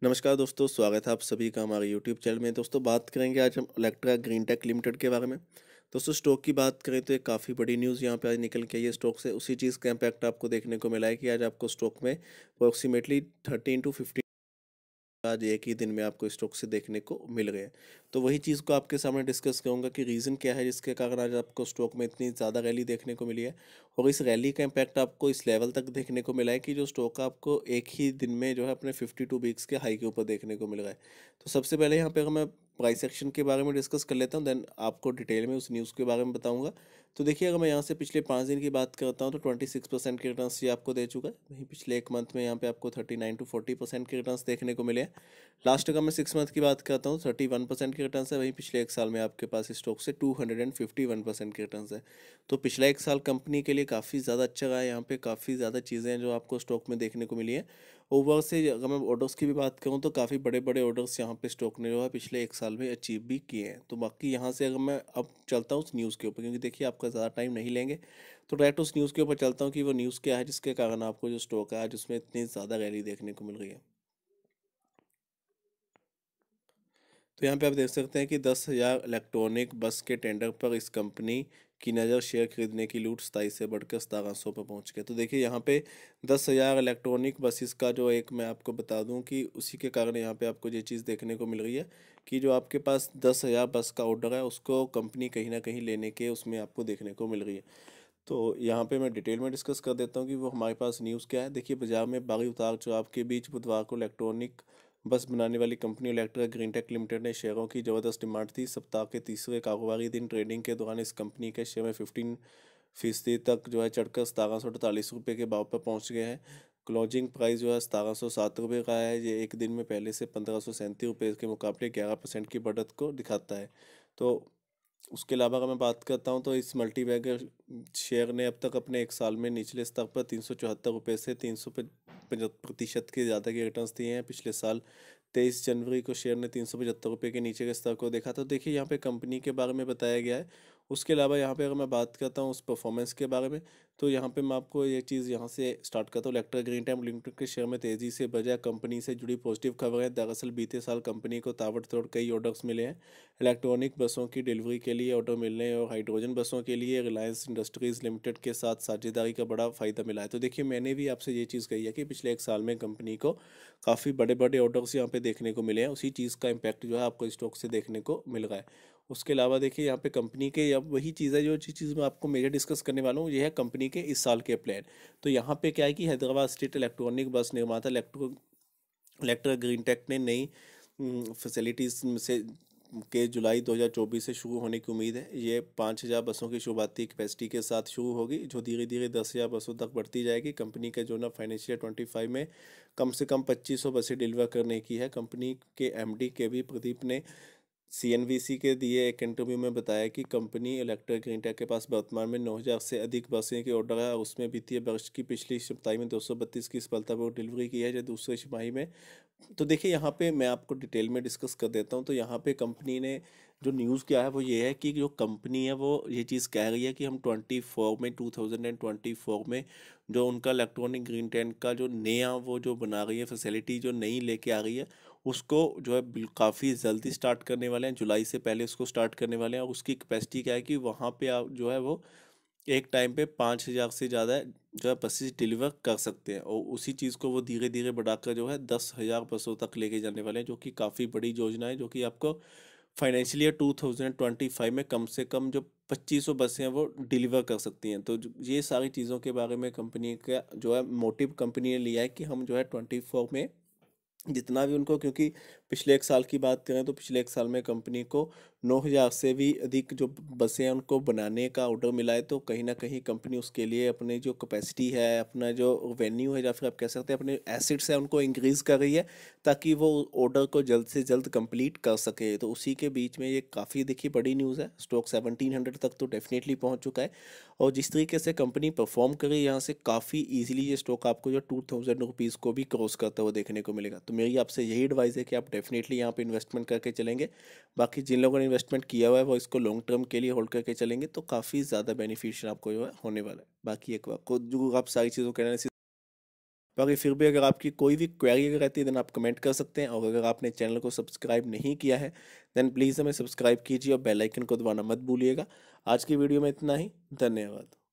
नमस्कार दोस्तों, स्वागत है आप सभी का हमारे यूट्यूब चैनल में। दोस्तों, बात करेंगे आज हम इलेक्ट्रा ग्रीन टेक लिमिटेड के बारे में। दोस्तों, स्टॉक की बात करें तो एक काफ़ी बड़ी न्यूज़ यहाँ पे आज निकल के आई है स्टॉक से। उसी चीज़ का इम्पैक्ट आपको देखने को मिला है कि आज आपको स्टॉक में अप्रोक्सीमेटली 13 to 15 आज एक ही दिन में आपको स्टॉक से देखने को मिल गए हैं। तो वही चीज़ को आपके सामने डिस्कस करूंगा कि रीज़न क्या है जिसके कारण आज आपको स्टॉक में इतनी ज़्यादा रैली देखने को मिली है, और इस रैली का इम्पैक्ट आपको इस लेवल तक देखने को मिला है कि जो स्टॉक आपको एक ही दिन में जो है अपने 52 वीक्स के हाई के ऊपर देखने को मिल रहा है। तो सबसे पहले यहाँ पे अगर मैं प्राइस एक्शन के बारे में डिस्कस कर लेता हूँ, देन आपको डिटेल में उस न्यूज़ के बारे में बताऊंगा। तो देखिए, अगर मैं यहाँ से पिछले 5 दिन की बात करता हूँ तो 26% के रिटर्न्स ये आपको दे चुका है। वहीं पिछले एक मंथ में यहाँ पे आपको 39 to 40% के रिटर्न्स देखने को मिले हैं। लास्ट अगर मैं 6 मंथ की बात करता हूँ 31% के रिटर्न्स है। वहीं पिछले एक साल में आपके पास स्टॉक से 251% के रिटर्न्स है। तो पिछला एक साल कंपनी के लिए काफ़ी ज़्यादा अच्छा रहा है। यहाँ पे काफ़ी ज़्यादा चीज़ें हैं जो आपको स्टॉक में देखने को मिली है। ओवर से अगर मैं ऑर्डर्स की भी बात करूँ तो काफ़ी बड़े बड़े ऑर्डर्स यहाँ पे स्टॉक ने जो है पिछले एक साल में अचीव भी किए हैं। तो बाकी यहाँ से अगर मैं अब चलता हूँ उस न्यूज़ के ऊपर, क्योंकि देखिए आपका ज़्यादा टाइम नहीं लेंगे, तो डायरेक्ट उस न्यूज़ के ऊपर चलता हूँ कि वो न्यूज़ क्या है जिसके कारण आपको जो स्टॉक है आज उसमें इतनी ज़्यादा रैली देखने को मिल रही है। तो यहाँ पे आप देख सकते हैं कि 10,000 इलेक्ट्रॉनिक बस के टेंडर पर इस कंपनी की नज़र, शेयर खरीदने की लूट 27 से बढ़कर 1700 पर पहुँच गया। तो देखिए यहाँ पे 10,000 इलेक्ट्रॉनिक बसेस का जो एक मैं आपको बता दूं कि उसी के कारण यहाँ पे आपको ये चीज़ देखने को मिल रही है कि जो आपके पास 10,000 बस का ऑर्डर है उसको कंपनी कहीं ना कहीं लेने के उसमें आपको देखने को मिल रही है। तो यहाँ पे मैं डिटेल में डिस्कस कर देता हूँ कि वो हमारे पास न्यूज़ क्या है। देखिए, बाजार में भारी उतार चढ़ाव के बीच बुधवार को इलेक्ट्रॉनिक बस बनाने वाली company Electra Green Tech Limited ने शेयरों की जबरदस्त डिमांड थी। सप्ताह के तीसरे कारोबारी दिन ट्रेडिंग के दौरान इस कंपनी के शेयर में 15% तक जो है चढ़कर 1748 रुपये के भाव पर पहुँच गए हैं। क्लोजिंग प्राइस जो है 1707 रुपये का है। ये एक दिन में पहले से 1537 रुपये के मुकाबले 11% की बढ़त को दिखाता है। तो उसके अलावा अगर मैं बात करता हूं तो इस मल्टीबैगर शेयर ने अब तक अपने एक साल में निचले स्तर पर 374 रुपये से 350% के ज़्यादा के रिटर्न्स दिए हैं। पिछले साल 23 जनवरी को शेयर ने 375 रुपये के नीचे के स्तर को देखा। तो देखिए यहाँ पे कंपनी के बारे में बताया गया है। उसके अलावा यहाँ पे अगर मैं बात करता हूँ उस परफॉर्मेंस के बारे में, तो यहाँ पे मैं आपको ये चीज़ यहाँ से स्टार्ट करता हूँ। इलेक्ट्रा ग्रीन टाइम लिमिटेड के शेयर में तेज़ी से बजा कंपनी से जुड़ी पॉजिटिव खबरें। दरअसल बीते साल कंपनी को ताबड़तोड़ कई ऑर्डर्स मिले हैं। इलेक्ट्रॉनिक बसों की डिलीवरी के लिए ऑर्डर मिलने और हाइड्रोजन बसों के लिए रिलायंस इंडस्ट्रीज लिमिटेड के साथ साझेदारी का बड़ा फायदा मिला है। तो देखिए, मैंने भी आपसे ये चीज़ कही है कि पिछले एक साल में कंपनी को काफ़ी बड़े बड़े ऑर्डर्स यहाँ पे देखने को मिले हैं। उसी चीज़ का इम्पैक्ट जो है आपको स्टॉक से देखने को मिल रहा है। उसके अलावा देखिए यहाँ पे कंपनी के अब वही चीज़ है जो चीज़ मैं आपको मेजर डिस्कस करने वाला हूँ, ये है कंपनी के इस साल के प्लान। तो यहाँ पे क्या है कि हैदराबाद स्टेट इलेक्ट्रॉनिक बस निर्माता इलेक्ट्रा ग्रीन टेक ने नई फैसिलिटीज़ से के जुलाई 2024 से शुरू होने की उम्मीद है। ये 5,000 बसों की शुरुआती कैपेसिटी के साथ शुरू होगी, जो धीरे धीरे 10,000 बसों तक बढ़ती जाएगी। कंपनी का जो ना फाइनेंशियल 25 में कम से कम 2500 बसें डिलीवर करने की है। कंपनी के एमडी के वी प्रदीप ने सीएनबीसी के दिए एक इंटरव्यू में बताया कि कंपनी इलेक्ट्रा ग्रीन टेक के पास वर्तमान में 9,000 से अधिक बसें के ऑर्डर है, और उसमें वित्तीय वर्ष की पिछली तिमाही में 232 की सफलतापूर्वक डिलीवरी की है, जो दूसरी तिमाही में। तो देखिए यहाँ पे मैं आपको डिटेल में डिस्कस कर देता हूँ। तो यहाँ पे कंपनी ने जो न्यूज़ क्या है वो ये है कि जो कंपनी है वो ये चीज़ कह रही है कि हम 2024 में जो उनका इलेक्ट्रॉनिक ग्रीन टेक का जो नया वो जो बना रही है फैसिलिटी, जो नई लेके आ रही है, उसको जो है काफ़ी जल्दी स्टार्ट करने वाले हैं। जुलाई से पहले उसको स्टार्ट करने वाले हैं। और उसकी कैपेसिटी क्या है कि वहाँ पे आप जो है वो एक टाइम पे 5,000 से ज़्यादा जो है बसेस डिलीवर कर सकते हैं, और उसी चीज़ को वो धीरे धीरे बढ़ाकर जो है 10,000 बसों तक लेके जाने वाले हैं, जो कि काफ़ी बड़ी योजना है, जो कि आपको फाइनेंशियल ईयर 2025 में कम से कम जो 2500 बसें हैं वो डिलीवर कर सकती हैं। तो ये सारी चीज़ों के बारे में कंपनी का जो है मोटिव कंपनी ने लिया है कि हम जो है 24 में जितना भी उनको, क्योंकि पिछले एक साल की बात करें तो पिछले एक साल में कंपनी को 9,000 से भी अधिक जो बसें हैं उनको बनाने का ऑर्डर मिला है। तो कहीं ना कहीं कंपनी उसके लिए अपनी जो कैपेसिटी है, अपना जो वेन्यू है, या फिर आप कह सकते हैं अपने एसिड्स है, उनको इंक्रीज कर रही है ताकि वो ऑर्डर को जल्द से जल्द कंप्लीट कर सके। तो उसी के बीच में ये काफ़ी देखिए बड़ी न्यूज़ है। स्टॉक 1700 तक तो डेफिनेटली पहुंच चुका है, और जिस तरीके से कंपनी परफॉर्म करे यहाँ से काफ़ी इजीली ये स्टॉक आपको जो 2,000 रुपीज़ को भी क्रॉस करता हुआ देखने को मिलेगा। तो मेरी आपसे यही एडवाइस है कि आप डेफिनेटली यहाँ पे इन्वेस्टमेंट करके चलेंगे। बाकी जिन लोगों ने इन्वेस्टमेंट किया हुआ है वो इसको लॉन्ग टर्म के लिए होल्ड करके चलेंगे तो काफ़ी ज़्यादा बेनिफिशियल आपको जो है होने वाला है। बाकी एक बार को जो आप सारी चीज़ों के एनालिसिस बाकी फिर भी अगर आपकी कोई भी क्वेरी अगर रहती है देन आप कमेंट कर सकते हैं, और अगर आपने चैनल को सब्सक्राइब नहीं किया है देन प्लीज़ हमें सब्सक्राइब कीजिए और बेल आइकन को दबाना मत भूलिएगा। आज की वीडियो में इतना ही, धन्यवाद।